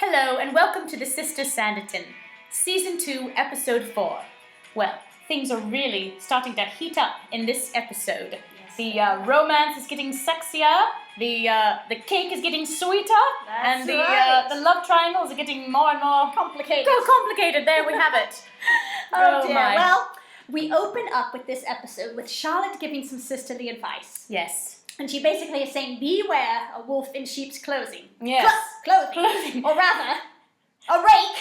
Hello and welcome to the Sisters Sanditon, Season 2, Episode 4. Well, things are really starting to heat up in this episode. Yes. The romance is getting sexier, the cake is getting sweeter, That's and right. the love triangles are getting more and more Complicated. complicated. There we have it. Oh dear. my. Well, we open up with this episode with Charlotte giving some sisterly advice. Yes. And she basically is saying, beware a wolf in sheep's clothing. Yes. Clothing. Or rather, a rake.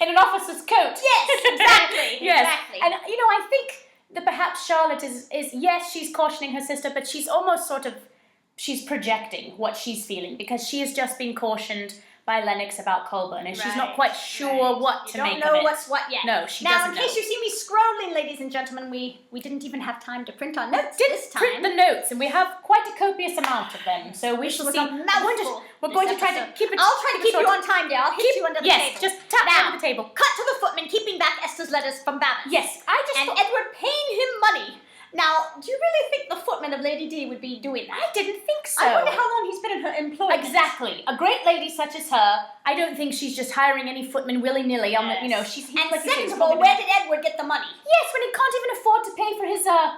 In an officer's coat. Yes, exactly. Yes. Exactly. And, I think that perhaps Charlotte is, yes, she's cautioning her sister, but she's almost she's projecting what she's feeling because she has just been cautioned by Lennox about Colbourne, and she's not quite sure what to make of it. You don't know what's what yet. No, she now, doesn't know. Now, in case you see me scrolling, ladies and gentlemen, we didn't even have time to print our notes this time. Print the notes, and we have quite a copious amount of them, so we shall see. We're going to try to keep it. I'll try to keep you on time, dear. I'll hit you under the table. Yes, just tap now, under the table. Cut to the footman keeping back Esther's letters from Babbitt. Yes, and Edward paying him money. Now, do you really think the footman of Lady D would be doing that? I didn't think so. I wonder how long he's been in her employment. Exactly. A great lady such as her, I don't think she's just hiring any footman willy-nilly. Yes. She's and like second of all, where did Edward get the money? Yes, when he can't even afford to pay for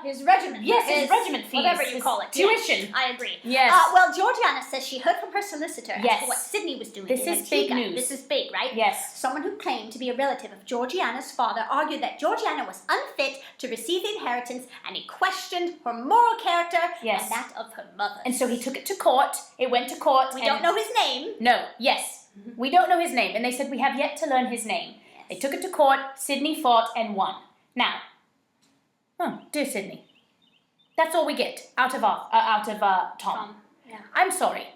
his regiment. Yes, his regiment fees. Whatever you call it. Tuition. Yes, I agree. Yes. Well, Georgiana says she heard from her solicitor as to what Sydney was doing. This is big news. This is big, right? Yes. Someone who claimed to be a relative of Georgiana's father argued that Georgiana was unfit to receive the inheritance, and he questioned her moral character and that of her mother. And so he took it to court. It went to court. We don't know his name. No. Yes. We don't know his name. And they said, we have yet to learn his name. Yes. They took it to court. Sydney fought and won. Now, dear Sydney, that's all we get out of Tom. Yeah. I'm sorry.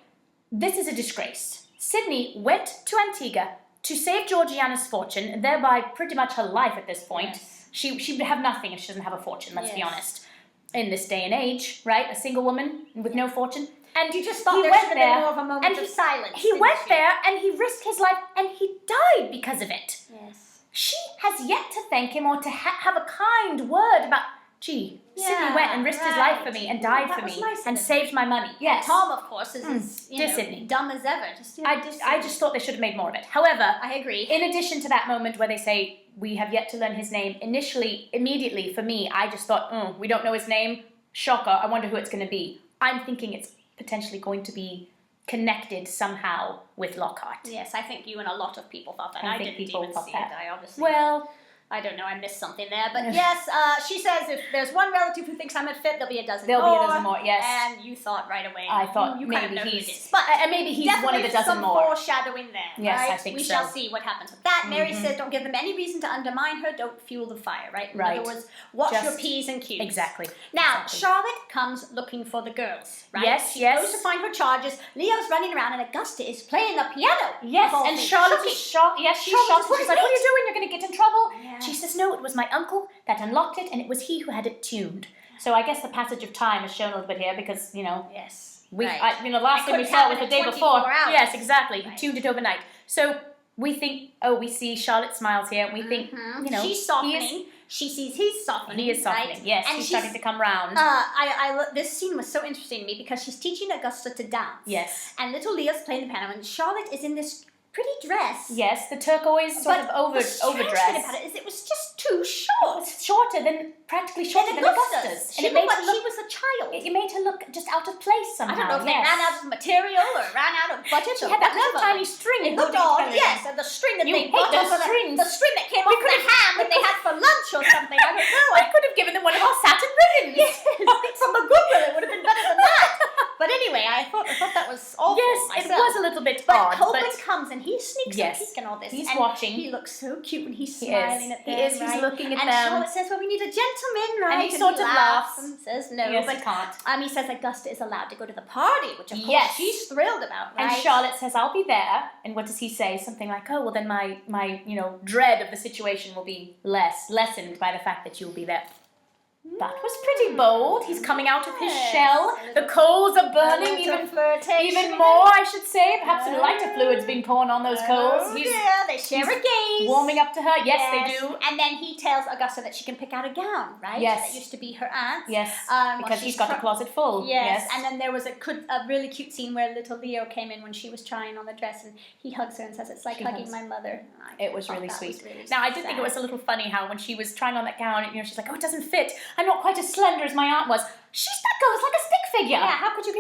This is a disgrace. Sydney went to Antigua to save Georgiana's fortune, and thereby pretty much her life at this point. Yes. She would have nothing if she doesn't have a fortune, let's be honest. In this day and age, right? A single woman with no fortune. And you just thought there should have been more of a moment of silence. He went there and he risked his life and he died because of it. Yes. She has yet to thank him or to have a kind word about, Sydney went and risked his life for me and died for me and saved my money. Yes. And Tom, of course, is Sydney. dumb as ever. I just thought they should have made more of it. However, I agree. In addition to that moment where they say, we have yet to learn his name, immediately for me, I just thought, we don't know his name. Shocker, I wonder who it's going to be. I'm thinking it's potentially going to be connected somehow with Lockhart. Yes, I think you and a lot of people thought that. I didn't even see it. I obviously... Well... I don't know, I missed something there. But yes, she says if there's one relative who thinks I'm unfit, there'll be a dozen more. There'll be a dozen more, yes. And you thought right away. I thought you maybe kind of know he's... who it is. But maybe he's one of the dozen more. Definitely some foreshadowing there, yes, right? I think we so. shall see what happens with that. Mary says don't give them any reason to undermine her. Don't fuel the fire, right? In other words, watch your P's and Q's. Exactly. Now, Charlotte comes looking for the girls, right? Yes, she goes to find her charges. Leo's running around and Augusta is playing the piano. Yes, and Charlotte is shocked. Yes, she's shocked. She's like, what are you doing? You're going to get in trouble. Yes. She says, no, it was my uncle that unlocked it, and it was he who had it tuned. So I guess the passage of time has shown a little bit here because, yes, last thing we saw was the day before. Hours. Yes, exactly. He tuned it overnight. So we think, we see Charlotte smiles here, and we think, she's softening. She sees he's softening. He is softening, right? yes. And he's starting to come round. This scene was so interesting to me because she's teaching Augusta to dance. Yes. And little Leo's playing the piano, and Charlotte is in this pretty dress. Yes, the turquoise sort of overdress. The strange thing about it is it was just too short. It was shorter than Augusta's. She looked like she was a child. It made her look just out of place somehow. I don't know if they ran out of material or ran out of budget. She had that little tiny string. It looked odd, yes, and the string that they bought the string that came off the ham that they had for lunch or something. I don't know. I could have given them one of our satin ribbons. Yes, from a Goodwill, it would have been better than that. But anyway, I thought that was awful. Yes, myself. It was a little bit odd. Colbourne comes and he sneaks a peek and all this. He's watching. He looks so cute when he's smiling at them. He is. He's looking at them. And Charlotte says, well, we need a gentleman, right? And he sort of laughs and says no. Yes, but he can't. He says Augusta is allowed to go to the party, which of course she's thrilled about, right? And Charlotte says, I'll be there. And what does he say? Something like, oh, well then my dread of the situation will be lessened by the fact that you'll be there. That was pretty bold. He's coming out of his shell. The coals are burning even more, I should say. Perhaps a lighter fluid's been poured on those coals. They share a gaze. Warming up to her. Yes, they do. And then he tells Augusta that she can pick out a gown, right? Yes. That used to be her aunt's. Yes, because she's got a closet full. Yes. And then there was a really cute scene where little Leo came in when she was trying on the dress, and he hugs her and says, it's like hugging my mother. It was really sweet. Now, I did think it was a little funny how when she was trying on that gown, she's like, oh, it doesn't fit. I'm not quite as slender as my aunt was. That girl is like a stick figure. Yeah, how could you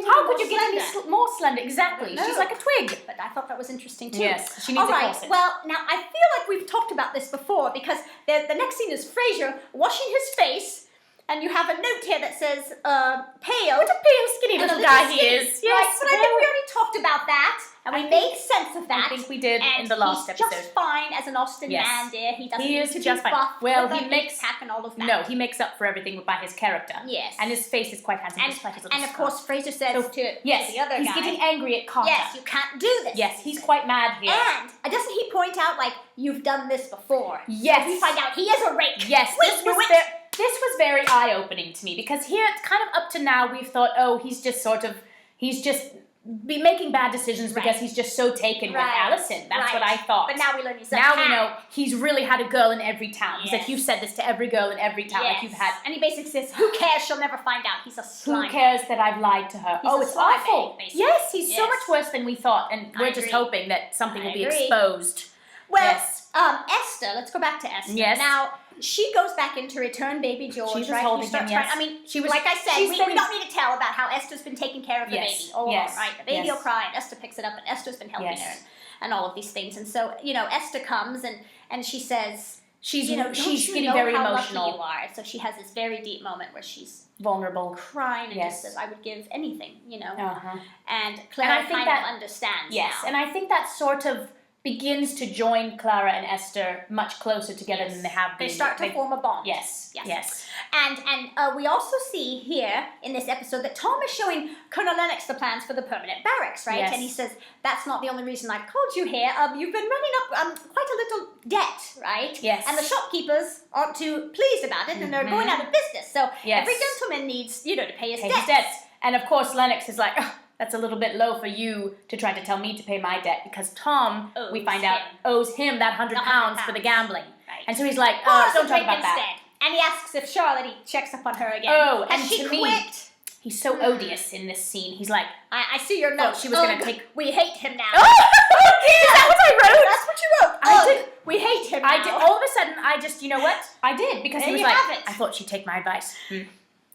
get any more slender? Exactly. No. She's like a twig. But I thought that was interesting too. Yes, she needs a corset. Well, now I feel like we've talked about this before because the next scene is Frazier washing his face, and you have a note here that says, pale. What a pale, skinny little guy he is. Yes, right, but I think we already talked about that. And we made sense of that. I think we did in the last episode. He's just fine as an Austin man, dear. He doesn't need to be buff. Well, he makes and all of that. No, he makes up for everything by his character. Yes. And his face is quite handsome. And of course, Fraser says to the other guy. He's getting angry at Carter. Yes, you can't do this. Yes, he's quite mad here. And doesn't he point out, like, you've done this before? Yes. So we find out he is a rake. Yes, this was very eye-opening to me because here, it's kind of up to now, we've thought, oh, he's just be making bad decisions because he's just so taken with Alison. That's what I thought. But now we learn he's we know he's really had a girl in every town. He's like, you've said this to every girl in every town like you've had. And he basically says, who cares? She'll never find out. He's a slime. Who cares that I've lied to her? It's awful. Yes, he's so much worse than we thought. And we're just hoping that something will be exposed. Well, Esther, let's go back to Esther. Yes. Now, she goes back in to return baby George, She's right? holding him, I mean, like I said, we don't need to tell about how Esther's been taking care of the baby. Right? The baby will cry, and Esther picks it up, and Esther's been helping her, and all of these things. And so, Esther comes, and she says, she's getting very emotional. Lucky you are. So she has this very deep moment where she's vulnerable, crying, and just says, I would give anything, Uh-huh. And Clara kind of understands now. And I think that sort of begins to join Clara and Esther much closer together than they have been. They start to form a bond. Yes. And we also see here in this episode that Tom is showing Colonel Lennox the plans for the permanent barracks, right? Yes. And he says, that's not the only reason I've called you here. You've been running up quite a little debt, right? Yes. And the shopkeepers aren't too pleased about it, and they're going out of business. So every gentleman needs, to pay his debts. And of course, Lennox is like, that's a little bit low for you to try to tell me to pay my debt because Tom, we find out, owes him that £100 for the gambling. Right. And so he's like, don't talk about that. And he asks if Charlotte, he checks up on her again. Oh, Has and she to quit? me, he's so odious in this scene. He's like, I see your note. She was going to take... We hate him now. Oh, is that what I wrote? That's what you wrote. I did. We hate him now. I did. All of a sudden, I just, you know what? I did because he was like, I thought she'd take my advice.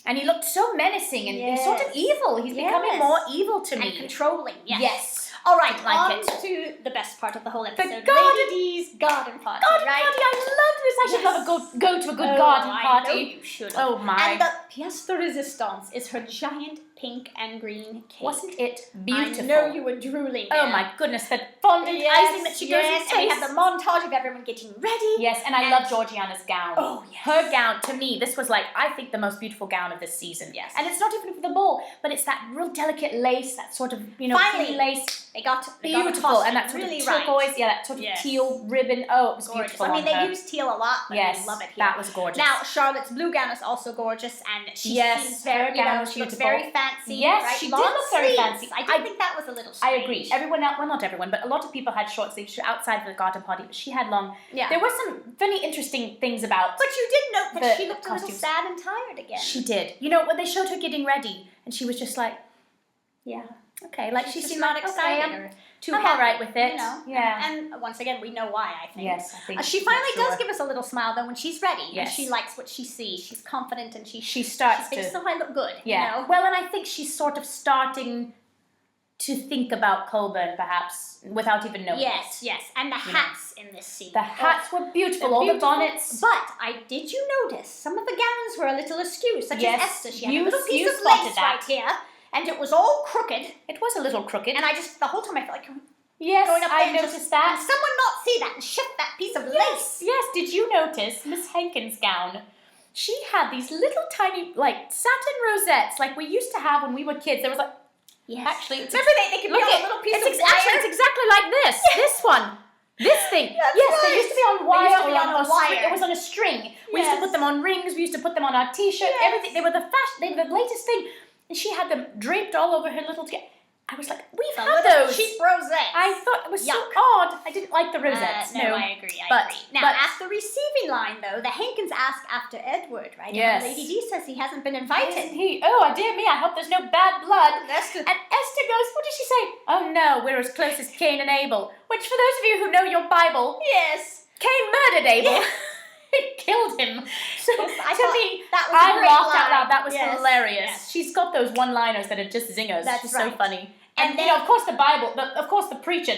And he looked so menacing and sort of evil. He's becoming more evil to me. And controlling, yes. All right, on to the best part of the whole episode. The garden. Lady D's garden party, Garden party, I love this. I should love to go to a good garden party. I know you should. Oh, my. And the pièce de résistance is her giant pink and green cake. Wasn't it beautiful? I know you were drooling. Oh my goodness, the fondant icing that she goes in and we have the montage of everyone getting ready. Yes, and I love Georgiana's gown. Oh, yes. Her gown, to me, this was like, I think the most beautiful gown of this season. Yes. And it's not even for the ball, but it's that real delicate lace, that sort of, finally, lace. They got beautiful, and that sort really of turquoise, that sort of teal ribbon. Oh, it was gorgeous. beautiful. I mean, they use teal a lot, but I love it here. That was gorgeous. Now, Charlotte's blue gown is also gorgeous, and she seems her gown was looks beautiful. very fancy. Yes, right? she did look very fancy. I did think that was a little strange. I agree. Everyone else, well, not everyone, but a lot of people had short sleeves outside of the garden party, but she had long. Yeah. There were some funny, interesting things about. But you did note that she looked a little sad and tired again. She did. When they showed her getting ready, and she was just like, okay, like she seemed not excited or too happy, all right with it. And once again, we know why, I think. Yes, I think she finally does give us a little smile though when she's ready. Yes. And she likes what she sees. She's confident and she thinks, oh, I look good. Yeah. Well, and I think she's sort of starting to think about Colbourne, perhaps, without even knowing. Yes. And the hats in this scene. The hats were beautiful, all the bonnets. But did you notice some of the gowns were a little askew, such as Esther. She had a little piece of lace right here, and it was all crooked. It was a little crooked. And the whole time I felt like... Yes, going up I noticed that. And someone not see that and shift that piece of lace. Yes, did you notice Miss Hankins' gown? She had these little tiny, satin rosettes, like we used to have when we were kids. There was actually, remember they could be on a little piece of wire? Actually, it's exactly like this. This one. This thing. Yes, they used to be on wire or on a wire. It was on a string. We used to put them on rings. We used to put them on our T-shirts. Yes. Everything. They were the fashion. They were the latest thing. And she had them draped all over her little. I was like, we've had those. Cheap rosettes. I thought it was so odd. I didn't like the rosettes. No, I agree. I agree. Now, at the receiving line, though, the Hankins ask after Edward, right? Yes. And Lady D says he hasn't been invited. Isn't he? Oh, dear me, I hope there's no bad blood. And Esther goes, what did she say? Oh, no, we're as close as Cain and Abel. Which, for those of you who know your Bible, yes, Cain murdered Abel. Yeah. It killed him. So I to me, that was I laughed out loud. That was hilarious. Yes. She's got those one-liners that are just zingers. That's She's right. so funny. And then, of course, the Bible, of course, the preacher,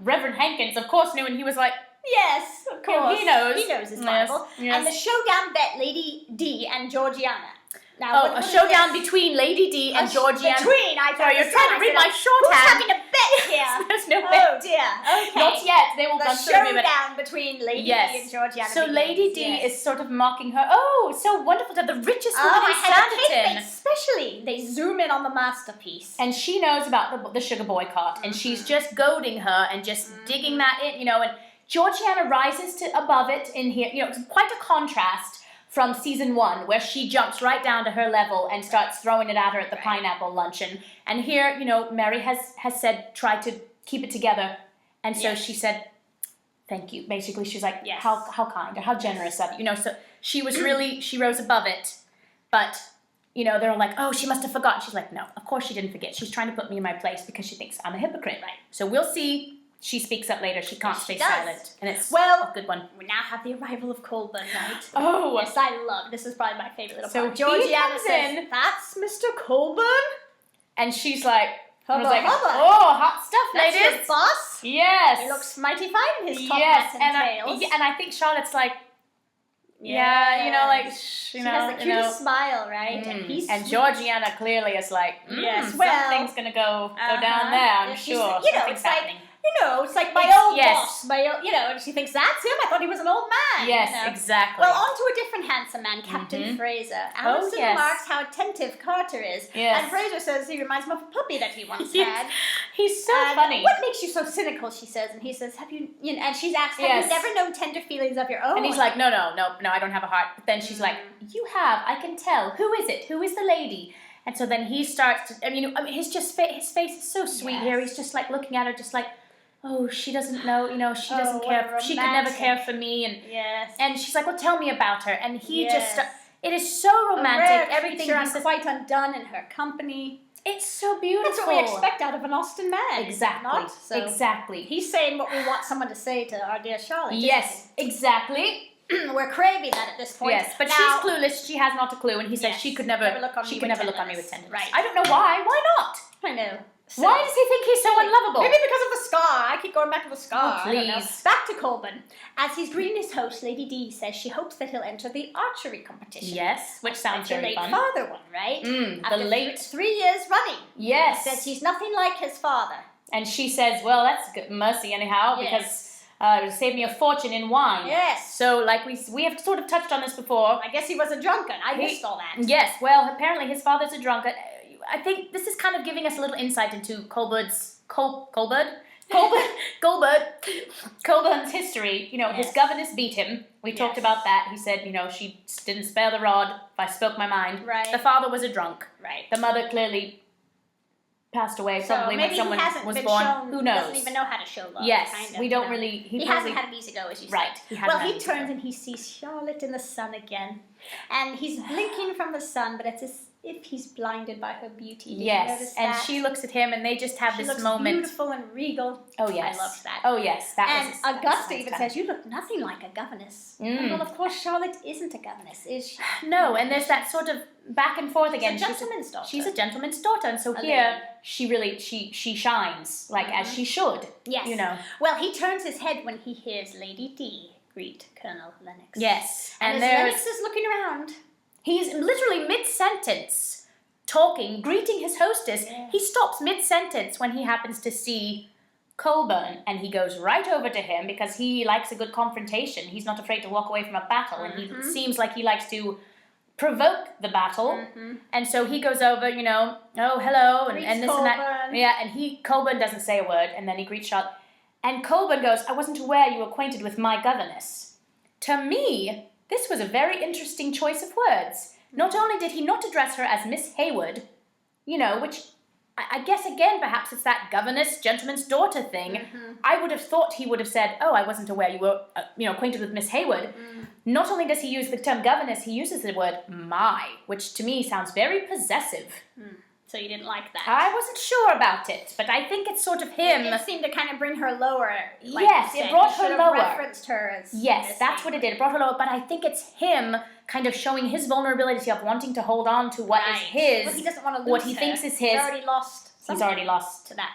Reverend Hankins, of course, knew, and he was like, yes, of course. He knows. He knows his Bible. Yes. And the showdown bet Lady D and Georgiana. Now, a showdown between Lady D and Georgiana. Sorry, you're trying to read my shorthand. Who's having a bet here? There's no bet. Oh, dear. Okay. Not yet. They will come through me. The showdown between Lady D and Georgiana. So Lady D is sort of mocking her. Oh, it's so wonderful to have the richest woman in Sanditon. Especially, they zoom in on the masterpiece. And she knows about the sugar boycott, and she's just goading her and just digging that in, and Georgiana rises to above it in here. It's quite a contrast from season 1, where she jumps right down to her level and starts throwing it at her at the pineapple luncheon. And here, Mary has said, try to keep it together. And so she said, thank you. Basically, she's like, how kind or how generous of you. So she was really, she rose above it. But, they're all like, oh, she must have forgotten. She's like, no, of course she didn't forget. She's trying to put me in my place because she thinks I'm a hypocrite. Right. So we'll see. She speaks up later. She can't stay silent. And it's a good one. We now have the arrival of Colbourne, right? Oh. Yes, I love. This is probably my favorite little part. So Georgiana says, that's Mr. Colbourne? And she's like, hubba. Oh, hot stuff, that's ladies. That's your boss? Yes. He looks mighty fine in his top hat and tails. And I think Charlotte's like, she she has the cutest know. smile, right? And Georgiana clearly is like, something's gonna go down there, I'm sure. It's happening. It's like my old boss. And she thinks, that's him. I thought he was an old man. Yes, exactly. Well, on to a different handsome man, Captain Frazier. Alison remarks how attentive Carter is. Yes. And Frazier says he reminds him of a puppy that he once had. He's so funny. What makes you so cynical, she says. And he says, have you, and she's asked, have you never known tender feelings of your own? And he's like, no, I don't have a heart. But then she's like, you have, I can tell. Who is it? Who is the lady? And so then he starts to, his face is so sweet here. He's just like looking at her just like, oh, she doesn't know, she doesn't care. She could never care for me. And she's like, well, tell me about her. And he just, it is so romantic. Everything I'm quite undone in her company. It's so beautiful. That's what we expect out of an Austen man. Exactly. So exactly. He's saying what we want someone to say to our dear Charlotte. Yes, exactly. We're craving that at this point. Yes, but she's clueless. She has not a clue. And he says she could never look on me with tenderness. Right. I don't know why. Why not? I know. So, why does he think he's so unlovable? Maybe because of the scar. I keep going back to the scar. Oh, please. Back to Colbourne. As he's greeting his host, Lady D says she hopes that he'll enter the archery competition. Yes, which sounds very fun. The late father one, right? The late 3 years running. Yes. He says he's nothing like his father. And she says, well, that's good mercy anyhow, because it would save me a fortune in wine. Yes. So, like we have sort of touched on this before. I guess he was a drunkard. I missed all that. Yes. Well, apparently his father's a drunkard. I think this is kind of giving us a little insight into Colbourne's history. His governess beat him. We talked about that. He said, she didn't spare the rod if I spoke my mind. Right. The father was a drunk. Right. The mother clearly passed away probably when someone was born. Who knows? He doesn't even know how to show love. Yes, kind of, we don't really. He hasn't had an easy go, as you said. Right. He turns and he sees Charlotte in the sun again, and he's blinking from the sun, but it's as if he's blinded by her beauty. Did you notice and that? she looks at him, and they just have this moment. Beautiful and regal. Oh yes, I loved that. Oh yes, and Augusta even says, "You look nothing like a governess." Well, of course, Charlotte isn't a governess, is she? No, and there's that sort of back and forth again. She's a gentleman's daughter. She's a gentleman's daughter, and so here she really she shines as she should. Yes. Well, he turns his head when he hears Lady D greet Colonel Lennox. Yes, and Lennox is looking around. He's literally mid-sentence, greeting his hostess. Yeah. He stops mid-sentence when he happens to see Colbourne, and he goes right over to him because he likes a good confrontation. He's not afraid to walk away from a battle, and he seems like he likes to provoke the battle. And so he goes over, oh, hello, and this Colbourne. And that. Yeah, and Colbourne doesn't say a word, and then he greets Charlotte. And Colbourne goes, I wasn't aware you were acquainted with my governess. To me, this was a very interesting choice of words. Not only did he not address her as Miss Hayward, which I guess, again, perhaps it's that governess, gentleman's daughter thing. I would have thought he would have said, oh, I wasn't aware you were, acquainted with Miss Hayward. Not only does he use the term governess, he uses the word my, which to me sounds very possessive. So you didn't like that? I wasn't sure about it, but I think it's sort of him. It seemed to kind of bring her lower. Yes, it brought her lower. Referenced her as yes, that's what it did. It brought her lower, but I think it's him kind of showing his vulnerability of wanting to hold on to what is his. Well, he doesn't want to lose what he thinks is his. He's already lost to that.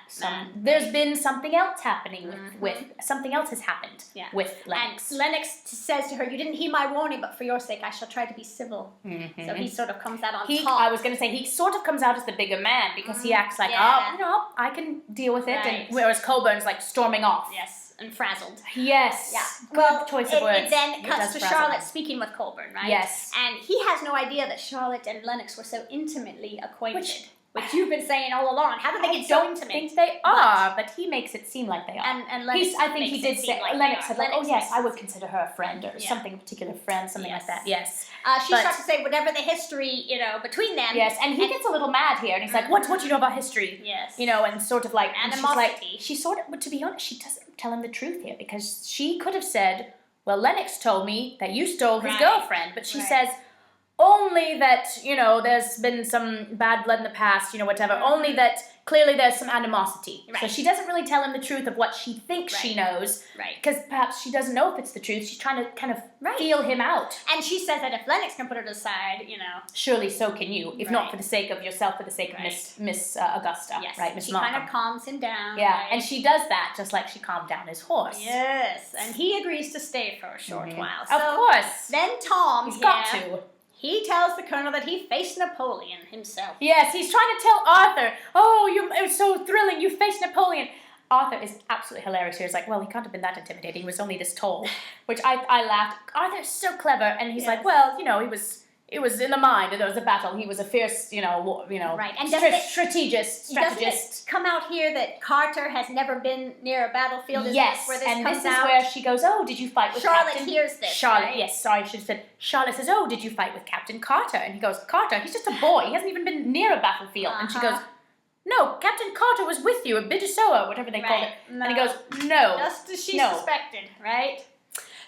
There's been something else happening with something else has happened with Lennox. And Lennox says to her, "You didn't heed my warning, but for your sake, I shall try to be civil." So he sort of comes out on top. I was going to say he sort of comes out as the bigger man because he acts like, I can deal with it, and whereas Colbourne's like storming off. Yes, and frazzled. Yes. Yeah. Good choice of words. It then cuts to Charlotte speaking with Colbourne, right? Yes. And he has no idea that Charlotte and Lennox were so intimately acquainted. Which you've been saying all along. How did they get so intimate? I think they are, but he makes it seem like they are. And Lennox I think he did say, like Lennox said, oh yes, I would consider her a friend or something, a particular friend, something like that. Yes. She starts to say whatever the history, between them. Yes, and he gets a little mad here, and he's like, what do you know about history? Yes. And sort of like, animosity. She sort of, but to be honest, she doesn't tell him the truth here, because she could have said, well, Lennox told me that you stole his girlfriend, but she says, only that, there's been some bad blood in the past, whatever. Only that clearly there's some animosity. Right. So she doesn't really tell him the truth of what she thinks she knows. Right. Because perhaps she doesn't know if it's the truth. She's trying to kind of feel him out. And she says that if Lennox can put her aside, surely so can you. If not for the sake of yourself, for the sake of Miss Augusta. Yes. Right, Miss She Markham. kind of calms him down. Yeah, and she does that just like she calmed down his horse. Yes. And he agrees to stay for a short while. So, of course. Then Tom, he's got to. He tells the Colonel that he faced Napoleon himself. Yes, he's trying to tell Arthur, it was so thrilling, you faced Napoleon. Arthur is absolutely hilarious here. He's like, well, he can't have been that intimidating. He was only this tall, which I laughed. Arthur's so clever, and he's like, well, it was in the mind, and there was a battle. He was a fierce, right. And strategist. Doesn't it come out here that Carter has never been near a battlefield? Yes, and this is where she goes, oh, did you fight with Charlotte Captain? hears this, Charlotte, right? yes, sorry, I should have said, Charlotte says, oh, did you fight with Captain Carter? And he goes, Carter? He's just a boy. He hasn't even been near a battlefield. And she goes, no, Captain Carter was with you, a Biddesoa, whatever they called it. No. And he goes, no. Just as she suspected, right?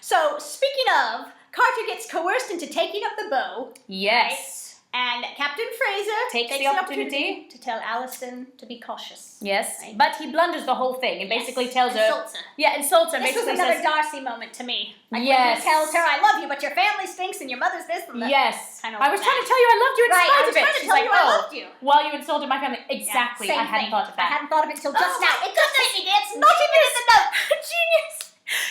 So, speaking of, Carter gets coerced into taking up the bow. Yes. Right? And Captain Fraser takes the opportunity to tell Alison to be cautious. Yes, right? But he blunders the whole thing and basically tells her... Insults her. Yeah, insults her. This was another Darcy moment to me. Like when he tells her, I love you, but your family stinks and your mother's this and that. Yes. Kind of I was trying to tell you I loved you in spite of it. I was trying to tell you I loved you. While you insulted my family. Exactly. I hadn't thought of that. I hadn't thought of it until just now. It doesn't make me dance. Not even in the note. Genius.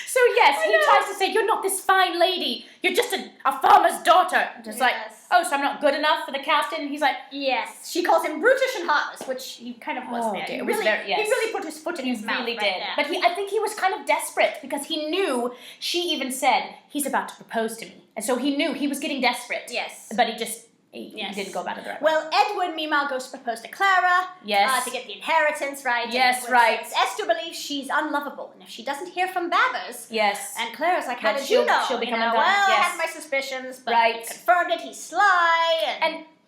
So yes, he tries to say, you're not this fine lady. You're just a farmer's daughter. Just like, oh, so I'm not good enough for the captain? He's like, yes. She calls him brutish and heartless, which he kind of was there. He really put his foot in his mouth. He really did. But I think he was kind of desperate because he knew, she even said, he's about to propose to me. And so he knew he was getting desperate. Yes. But he didn't go about it the right way. Well, Edward, meanwhile, goes to propose to Clara. Yes. To get the inheritance, right? Yes, right. Esther believes she's unlovable. And if she doesn't hear from Babbers... Yes. And Clara's like, how did you know? She'll become undone. Well, yes. I had my suspicions, but he confirmed it. He's sly.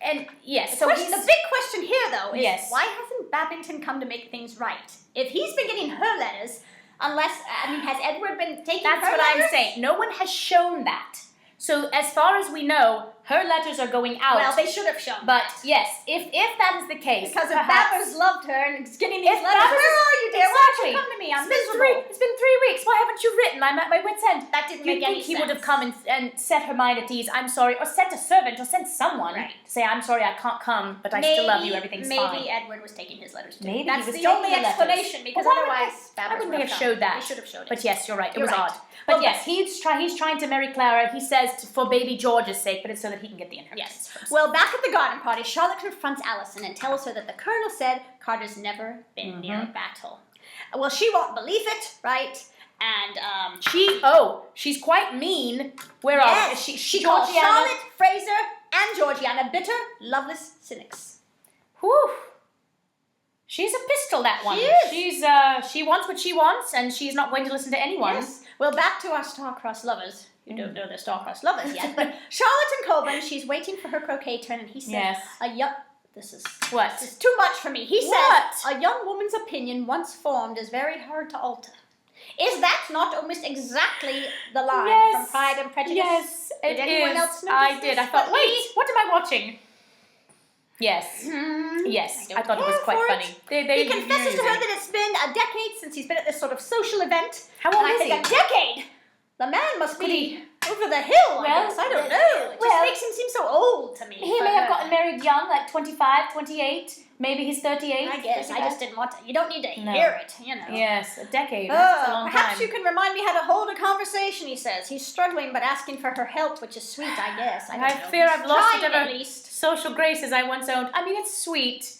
And yes. The big question here, though, is yes. why hasn't Babington come to make things right? If he's been getting her letters, has Edward been taking her letters? That's what I'm saying. No one has shown that. So as far as we know, her letters are going out. Well, they should have shown But that. yes, if that is the case, because if Babbers loved her and is getting these letters, where are you, dear? Why don't you come to me? I'm miserable. It's been 3 weeks. Why haven't you written? I'm at my wit's end. That didn't make any sense. You'd think he would have come and set her mind at ease. I'm sorry, or sent a servant, or sent someone to say, I'm sorry, I can't come, but I still love you. Everything's fine. Maybe Edward was taking his letters too. Maybe that's he was the only explanation. Because otherwise, I wouldn't think it showed that. They should have showed it. But yes, you're right. It was odd. But yes, he's trying to marry Clara. He says for baby George's sake, but it's so that he can get the inheritance. Yes. Well, back at the garden party, Charlotte confronts Alison and tells her that the Colonel said Carter's never been near a battle. Well, she won't believe it, right? And she's quite mean. She calls Charlotte, Fraser, and Georgiana bitter, loveless cynics. Whew. She's a pistol, that one. She is. She wants what she wants, and she's not going to listen to anyone. Yes. Well, back to our star-crossed lovers. You don't know they're star-crossed lovers yet, but Charlotte and Colbourne, she's waiting for her croquet turn, and he says, this is too much for me. He says, a young woman's opinion once formed is very hard to alter. Is that not almost exactly the line from Pride and Prejudice? Yes, it did anyone else notice I did. This? I thought, wait, what am I watching? Yes. Yes, I thought it was quite funny. He confesses to her that it's been a decade since he's been at this sort of social event. How old is he? A decade? The man must be over the hill, I guess. I don't know. It just makes him seem so old to me. He may have gotten married young, like 25, 28. Maybe he's 38. I guess. I just didn't want to. You don't need to hear it, you know. Yes, a decade. That's a long time. Perhaps you can remind me how to hold a conversation, he says. He's struggling but asking for her help, which is sweet, I guess. I fear I've lost whatever social graces I once owned. I mean, it's sweet.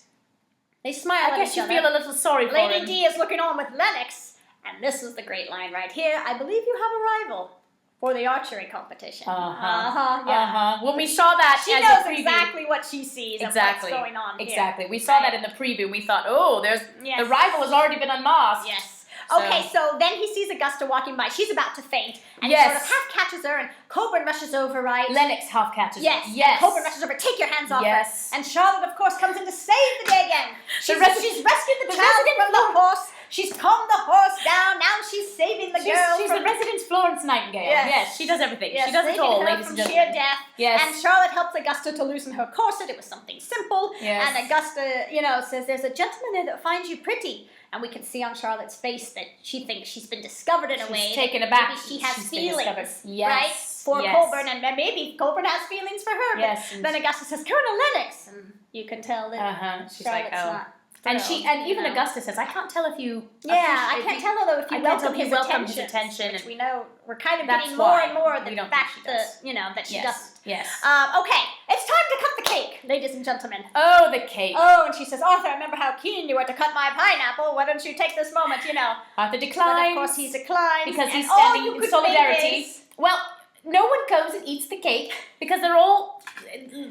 They smile at each other. I guess you feel a little sorry for him. Lady D is looking on with Lennox. And this is the great line right here. I believe you have a rival for the archery competition. When we saw that she knows exactly what she sees and what's going on here. Exactly. We saw that in the preview. We thought, the rival has already been unmasked. Yes. Okay, so then he sees Augusta walking by. She's about to faint. And he sort of half catches her, and Colbourne rushes over, right? Lennox half catches her. Yes. And Colbourne rushes over, take your hands off her. And Charlotte, of course, comes in to save the day again. She's rescued the child from the horse. She's calmed the horse down. Now she's saving the girl. She's the residence Florence Nightingale. Yes, she does everything. She does it all, ladies and gentlemen. Sheer death. Yes. And Charlotte helps Augusta to loosen her corset. It was something simple. Yes. And Augusta, says, there's a gentleman there that finds you pretty. And we can see on Charlotte's face that she thinks she's been discovered in a way. She's taken aback. Maybe she has feelings, right? For Colbourne, and maybe Colbourne has feelings for her. Yes. But then Augusta says, Colonel Lennox, and you can tell that she's Charlotte's like, not. And even Augusta says, I can't tell if you. I can't tell though if you welcome his attention. Which we know we're kind of getting more and more the fact that that she doesn't. Yes. Okay, it's time to cut the cake, ladies and gentlemen. Oh, the cake. Oh, and she says, Arthur, I remember how keen you were to cut my pineapple. Why don't you take this moment? Arthur declines. But of course he declines because he's standing in solidarity. Well, no one comes and eats the cake because they're all.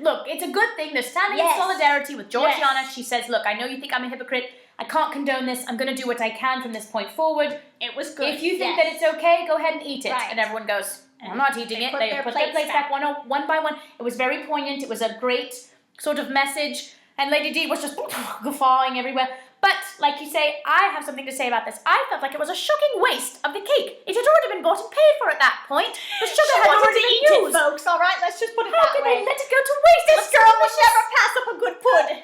Look, it's a good thing. They're standing in solidarity with Georgiana. She says, look, I know you think I'm a hypocrite. I can't condone this. I'm going to do what I can from this point forward. It was good. If you think that it's okay, go ahead and eat it. Right. And everyone goes, I'm not eating it. They put their plates back one by one. It was very poignant. It was a great sort of message. And Lady D was just guffawing everywhere. But, like you say, I have something to say about this. I felt like it was a shocking waste of the cake. It had already been bought and paid for at that point. The sugar had already been used. Folks, all right? Let's just put it that way. How could they let it go to waste? This girl will never pass up a good pud.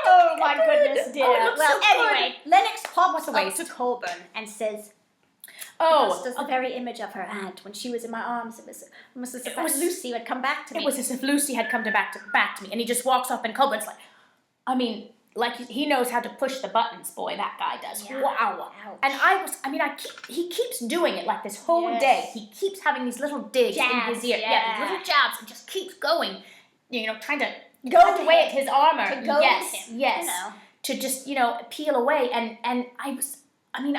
Oh, my goodness, dear. Well, anyway, Lennox pops up to Colbourne and says, Augusta's the very image of her aunt. When she was in my arms, it was almost as if Lucy had come back to me. It was as if Lucy had come back to me. And he just walks up and Colbourne's like, he knows how to push the buttons, boy, that guy does. Yeah. Wow. Ouch. He keeps doing it like this whole day. He keeps having these little digs in his ear. Yeah, these little jabs, and just keeps going, trying to go away at his armor. To go at him. Yes. To just, peel away. And I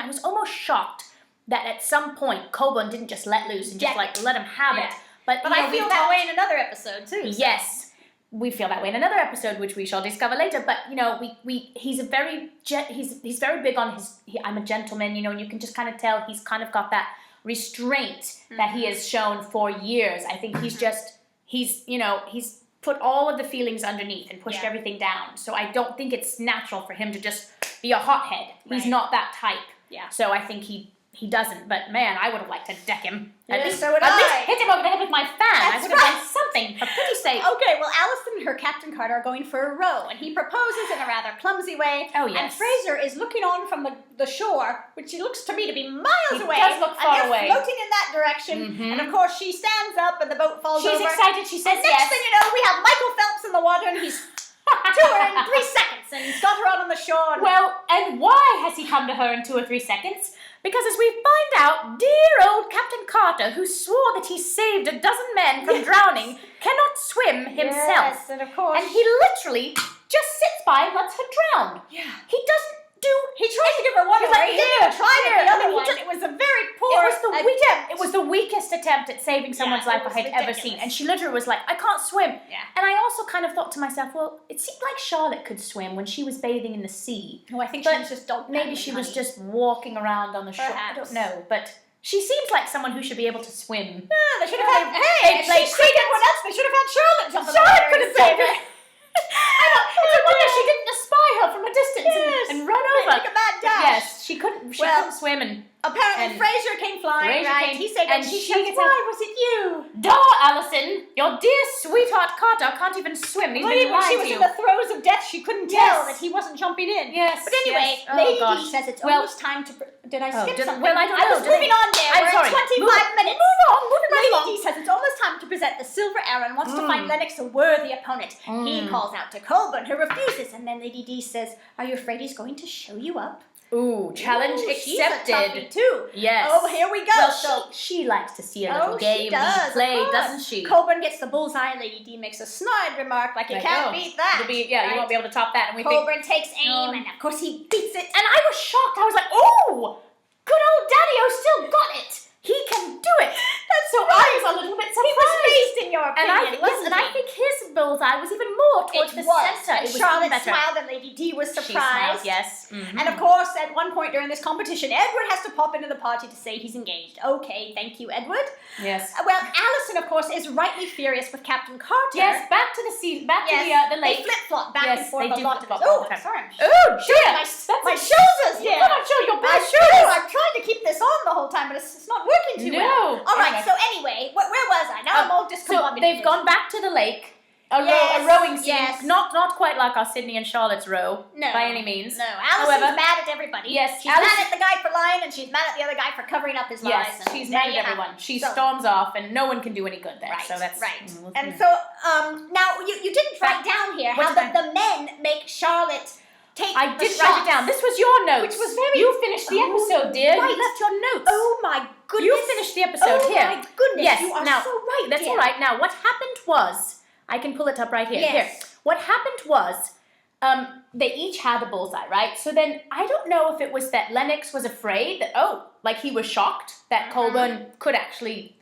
was almost shocked that at some point Colbourne didn't just let loose and just let him have it. But I feel that way in another episode too. So. Yes. We feel that way in another episode, which we shall discover later. But he's he's very big on I'm a gentleman, and you can just kind of tell he's kind of got that restraint that he has shown for years. I think he's put all of the feelings underneath and pushed everything down. So I don't think it's natural for him to just be a hothead. Right. He's not that type. Yeah. So I think he doesn't. But man, I would have liked to deck him. At least hit him over the head with my fan. I would have done something, for pity's sake. Okay, well, Alison and her Captain Carter are going for a row, and he proposes in a rather clumsy way. Oh, yes. And Frazier is looking on from the shore, which he looks to me to be miles away. He does look far away. And they're floating in that direction. Mm-hmm. And of course, she stands up, and the boat falls over. She's excited. She says yes. And next thing you know, we have Michael Phelps in the water, and he's to her in 3 seconds, and he's got her out on the shore. Well, and why has he come to her in 2 or 3 seconds? Because as we find out, dear old Captain Carter, who swore that he saved a dozen men from drowning, cannot swim himself. Yes, and of course. And he literally just sits by and lets her drown. Yeah. He doesn't do... He tried to give her one away. He didn't try the other one. It was a very poor attempt. It was the weakest attempt at saving someone's life I had ever seen. And she literally was like, I can't swim. Yeah. And I also kind of thought to myself, well, it seemed like Charlotte could swim when she was bathing in the sea. Oh, I think she was just maybe she was just walking around on the shore. I don't know. But She seems like someone who should be able to swim. Yeah, they should have had. Hey, played she saved everyone else. They should have had Charlotte jump in the Charlotte water could and have save saved her. her. I wonder she didn't espy her from a distance and run over. Like a mad dash. Yes, she couldn't swim and... Apparently, Frazier came flying, right? He saved her, and she says, why was it you? Duh, Alison! Your dear sweetheart Carter can't even swim. He's been lying she to was you. in the throes of death. She couldn't tell that he wasn't jumping in. Yes. But anyway, yes. Lady D says it's almost time to... Did I skip something? Well, I don't know. I was moving on there. I'm We're sorry. in 25 minutes. Move on. Moving right along. Lady D says it's almost time to present the silver arrow and wants to find Lennox a worthy opponent. He calls out to Colbourne, who refuses, and then Lady D says, are you afraid he's going to show you up? Ooh, challenge accepted. She's a toughie too. Yes. Oh, here we go. Well, she likes to see a little game does, played, doesn't she? Colbourne gets the bullseye. Lady D makes a snide remark like, you can't beat that. You won't be able to top that. And Colbourne takes aim, and of course he beats it. And I was shocked. I was like, oh, good old Daddy-O still got it. He can do it. So I was a little bit surprised. He was raised in your opinion, and I think his bullseye was even more towards the center. It was Charlotte smiled and Lady D was surprised. She smiled, yes. Mm-hmm. And of course, at one point during this competition, Edward has to pop into the party to say he's engaged. Okay, thank you, Edward. Yes. Well, Alison, of course, is rightly furious with Captain Carter. Yes, back to the sea, back to the lake. They flip-flop back and forth a lot. Oh, sorry. Oh, dear. My shoulders, dear. You cannot show your bad shoulders. shoulders. I'm trying to keep this on the whole time, but it's not working too well. All right, so anyway, where was I? Now I'm all discombobulated. So they've gone back to the lake. A rowing scene. Yes. Not quite like our Sydney and Charlotte's row. No. By any means. No. Alison's mad at everybody. Yes. She's mad at the guy for lying, and she's mad at the other guy for covering up his lies. Yes, she's mad at everyone. She storms off, and no one can do any good there. Right, so that's right. And so, now, you didn't write down here how the men make Charlotte... I didn't write it down. This was your notes. Which was very... You finished the episode, dear. Right. You left your notes. Oh, my goodness. You finished the episode here. Oh, my goodness. Yes. You are now, so right, That's dear. all right. Now, what happened was... I can pull it up right here. Yes. Here. What happened was... they each had a bullseye, right? So then, I don't know if it was that Lennox was afraid that, he was shocked that Colbourne could actually,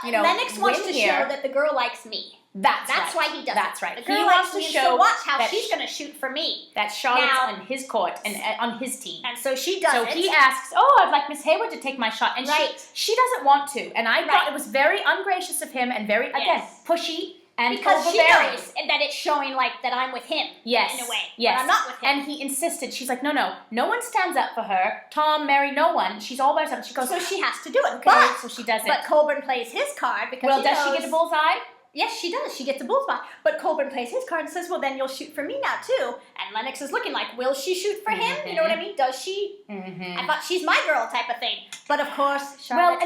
Lennox wants to here. show that the girl likes me. That's why he does it. That's right. The girl he wants wants to to show watch how she's going to shoot for me. That Charlotte's on his court and on his team. And so she does it. So he asks, I'd like Miss Hayward to take my shot. And she doesn't want to. And I thought it was very ungracious of him and very, again, pushy and because she overbearing. knows that it's showing that I'm with him. Yes. In a way. Yes. But I'm not with him. And he insisted. She's like, no one stands up for her. Tom, Mary, no one. She's all by herself. She goes, so she has to do it. Okay, so she does it. But Colbourne plays his card because does she get a bullseye? Yes, she does. She gets a bullseye. But Colbourne plays his card and says, well, then you'll shoot for me now, too. And Lennox is looking like, will she shoot for him? You know what I mean? Does she? I thought she's my girl type of thing. But, of course, Charlotte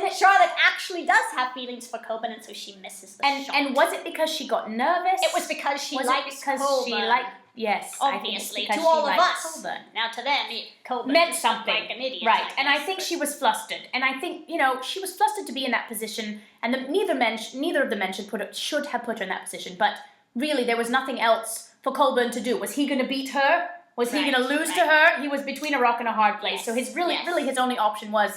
actually does have feelings for Colbourne, and so she misses the shot. And was it because she got nervous? It was because she likes Colbourne. Yes, obviously, to all of us. Colbourne. Now, to them, Colbourne meant something, like an idiot, right? And I think she was flustered, and I think she was flustered to be in that position. And neither of the men should have put her in that position. But really, there was nothing else for Colbourne to do. Was he going to beat her? Was he going to lose to her? He was between a rock and a hard place. So his his only option was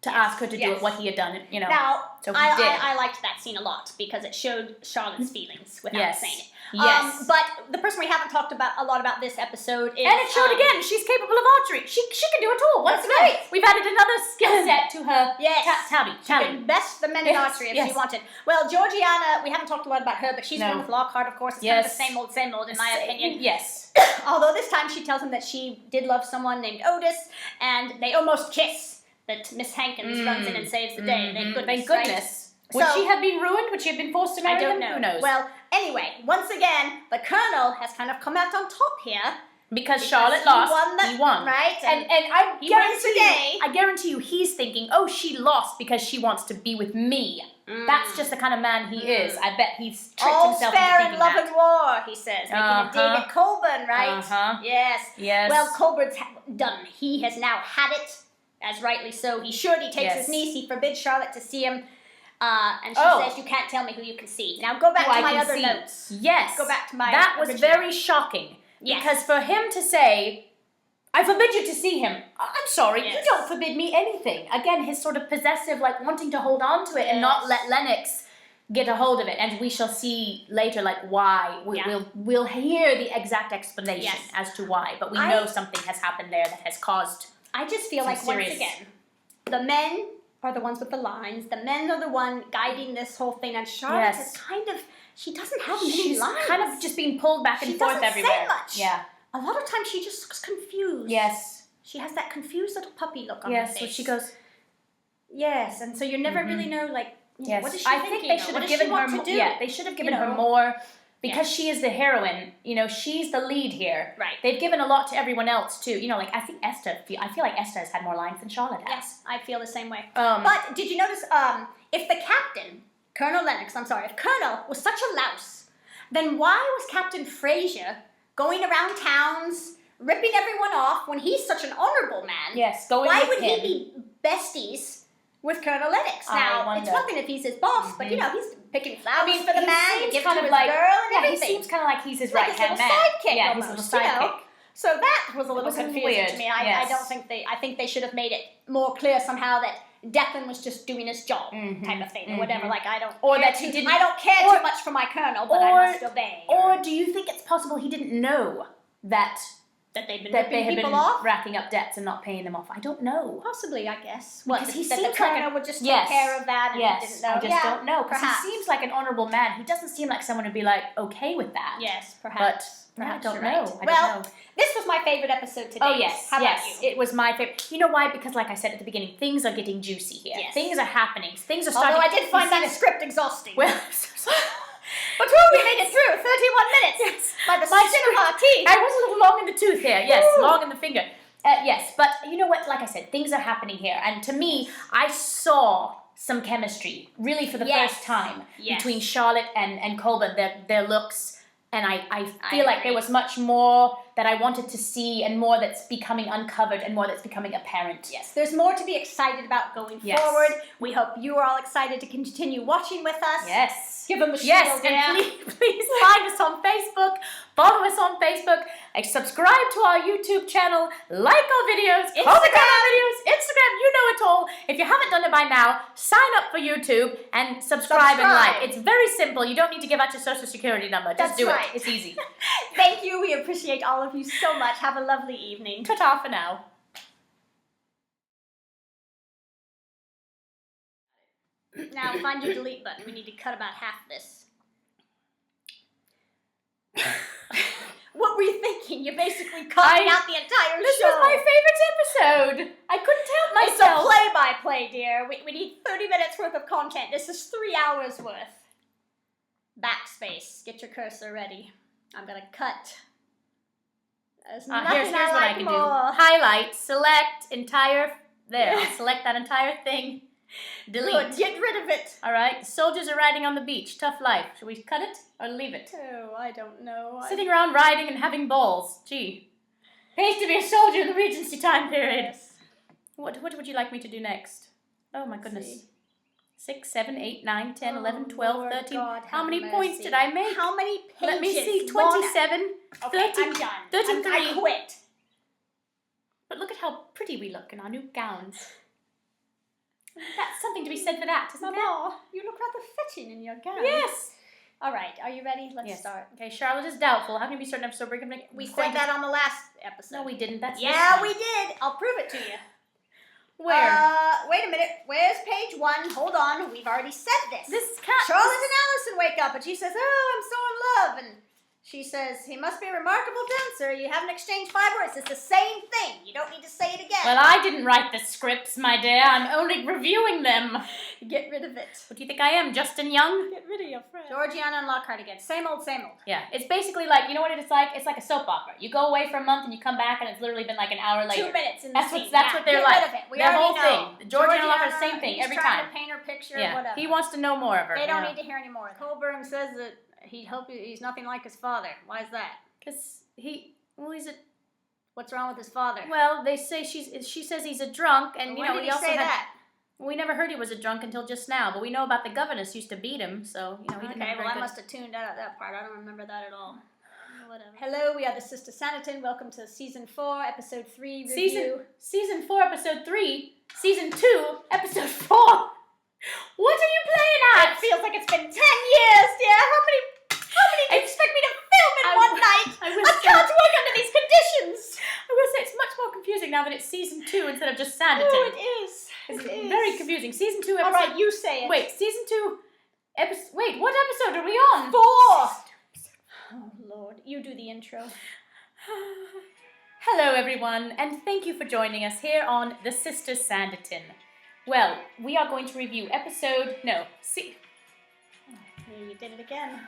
to ask her to do what he had done. Now, so he did. I liked that scene a lot because it showed Charlotte's feelings without saying it. Yes. But the person we haven't talked a lot about this episode is... And it showed again, she's capable of archery. She can do it all. Once again, we've added another skill set to her tally. She can best the men in archery if she wanted. Well, Georgiana, we haven't talked a lot about her, but she's one with Lockhart, of course. It's kind of the same old, in my opinion. Yes. Although this time she tells him that she did love someone named Otis, and they almost kiss. That Miss Hankins runs in and saves the day. Thank goodness. Right? Would she have been ruined? Would she have been forced to marry him? Know. Who knows? Well, anyway, once again, the Colonel has kind of come out on top here. Because Charlotte lost, he won. Right? And I guarantee you, he's thinking, she lost because she wants to be with me. That's just the kind of man he is. I bet he's tricked himself into thinking that. All's fair in love and war, he says. Making a dig at Colbourne, right? Yes. Well, Colbourne's done. He has now had it, as rightly so. He should. He takes his niece. He forbids Charlotte to see him. And she says, you can't tell me who you can see. Now go back to my other notes. Yes. Go back to my That was very shocking. Yes. Because for him to say, I forbid you to see him. I'm sorry, you don't forbid me anything. Again, his sort of possessive, wanting to hold on to it and not let Lennox get a hold of it. And we shall see later, why. We'll hear the exact explanation as to why. But we know something has happened there that has caused I just feel like, once again, the men are the ones with the lines. The men are the one guiding this whole thing. And Charlotte is kind of, she doesn't have many lines. She's kind of just being pulled back and forth everywhere. She doesn't say much. Yeah. A lot of times she just looks confused. Yes. She has that confused little puppy look on her face. Yes, so she goes... Yes, and so you never really know, like, yes. what is she I thinking? think they should have given her... Yeah, they should have given her more... Because she is the heroine, you know, she's the lead here. Right. They've given a lot to everyone else, too. You know, like, I feel like Esther has had more lines than Charlotte has. Yes, I feel the same way. But did you notice, if the captain, if Colonel was such a louse, then why was Captain Frazier going around towns, ripping everyone off when he's such an honourable man? Yes, going why with would him. he be besties with Colonel Lennox? Now, it's one thing if he's his boss, but, you know, he's picking flowers for the man, he gives to his girl and everything. He seems kind of like he's his right-hand man. Sidekick almost, he's a little sidekick. You know? So that was a little confusing weird. to me. I don't think I think they should have made it more clear somehow that Declan was just doing his job, type of thing, or whatever. Like I don't care too much for my colonel, but I must obey. Or do you think it's possible he didn't know that they had been racking up debts and not paying them off? I don't know. Possibly, I guess. Because he seems the colonel would just take care of that, and he didn't know. I just don't know. Because he seems like an honourable man. He doesn't seem like someone who'd be like okay with that. Yes, perhaps. But I don't know. Right. I don't know. This was my favourite episode today. Oh, yes. How about you? It was my favourite. You know why? Because like I said at the beginning, things are getting juicy here. Yes. Things are happening. Things are starting. Although I did find that script exhausting. Well, but we made it through. 31 minutes. Yes. By the skin of our teeth. I was a little long in the tooth here. Yes, long in the finger. Yes, but you know what? Like I said, things are happening here. And to me, I saw some chemistry, really for the first time, between Charlotte and Colbourne, their looks. And I feel like there was much more that I wanted to see and more that's becoming uncovered and more that's becoming apparent. Yes, there's more to be excited about going forward. We hope you are all excited to continue watching with us. Yes. Give them a shield. Yes, and please find us on Facebook, follow us on Facebook, and subscribe to our YouTube channel, like our videos, comment on our videos, Instagram, you know it all. If you haven't done it by now, sign up for YouTube and subscribe and like. It's very simple. You don't need to give out your social security number. Just do it. It's easy. Thank you. We appreciate all of you so much. Have a lovely evening. Ta-ta for now. Now find your delete button. We need to cut about half this. What were you thinking? You're basically cutting out the entire show. This was my favorite episode. I couldn't help myself. It's a play-by-play, dear. We need 30 minutes worth of content. This is 3 hours worth. Backspace. Get your cursor ready. I'm going to cut. Here's what I can do. Highlight, select, entire, there. Select that entire thing. Delete. Good. Get rid of it. All right. Soldiers are riding on the beach. Tough life. Should we cut it or leave it? Oh, I don't know. Sitting around riding and having balls. Gee. Pays to be a soldier in the Regency time period. Yes. What would you like me to do next? Oh, my goodness. 6, 7, 8, 9, 10, 11, 12, 13. God, how many points did I make? How many pages? Let me see. 27, okay, 30, I'm done. 33. I quit. But look at how pretty we look in our new gowns. That's something to be said for that, isn't Mama, you look rather fetching in your gown. Yes. All right, are you ready? Let's start. Okay, Charlotte is doubtful. How can we start an episode? We said that on the last episode. No, we didn't. That's we did. I'll prove it to you. Where? Wait a minute. Where's page 1? Hold on. We've already said this. This cat. Charlotte and Alison wake up, and she says, "Oh, I'm so in love," and she says, "He must be a remarkable dancer. You haven't exchanged 5 words. It's the same thing. You don't need to say it again." Well, I didn't write the scripts, my dear. I'm only reviewing them. Get rid of it. What do you think I am, Justin Young? Get rid of your friend. Georgiana and Lockhart again. Same old, same old. Yeah, it's basically like, you know what it's like? It's like a soap opera. You go away for a month and you come back and it's literally been like an hour later. 2 minutes in the scene. That's what they're like. Get rid of it. We Their whole know. thing. Georgiana and Lockhart, same thing every time. He's trying to paint her picture, Yeah, whatever. he wants to know more of her. They don't need to hear any more. Colbourne says that he's nothing like his father. Why is that? Because What's wrong with his father? Well, they say she says he's a drunk, and when did he also say that? We never heard he was a drunk until just now, but we know about the governess used to beat him, so he didn't. Okay, well I must have tuned out that part. I don't remember that at all. Whatever. Hello, we are the Sister Sanditon. Welcome to season 4, episode 3 review. Season 4, episode 3. Season 2, episode 4. What are you playing at? It feels like it's been 10 years, dear. How many do you expect me to film in one night? I can't work under these conditions. I will say it's much more confusing now that it's season 2 instead of just Sanditon. Oh, it is. It's very confusing. Season 2 episode... All right, you say it. Wait, season 2... Wait, what episode are we on? 4! Oh, Lord. You do the intro. Hello, everyone, and thank you for joining us here on The Sisters Sanditon. Well, we are going to review episode... No, Oh, you did it again.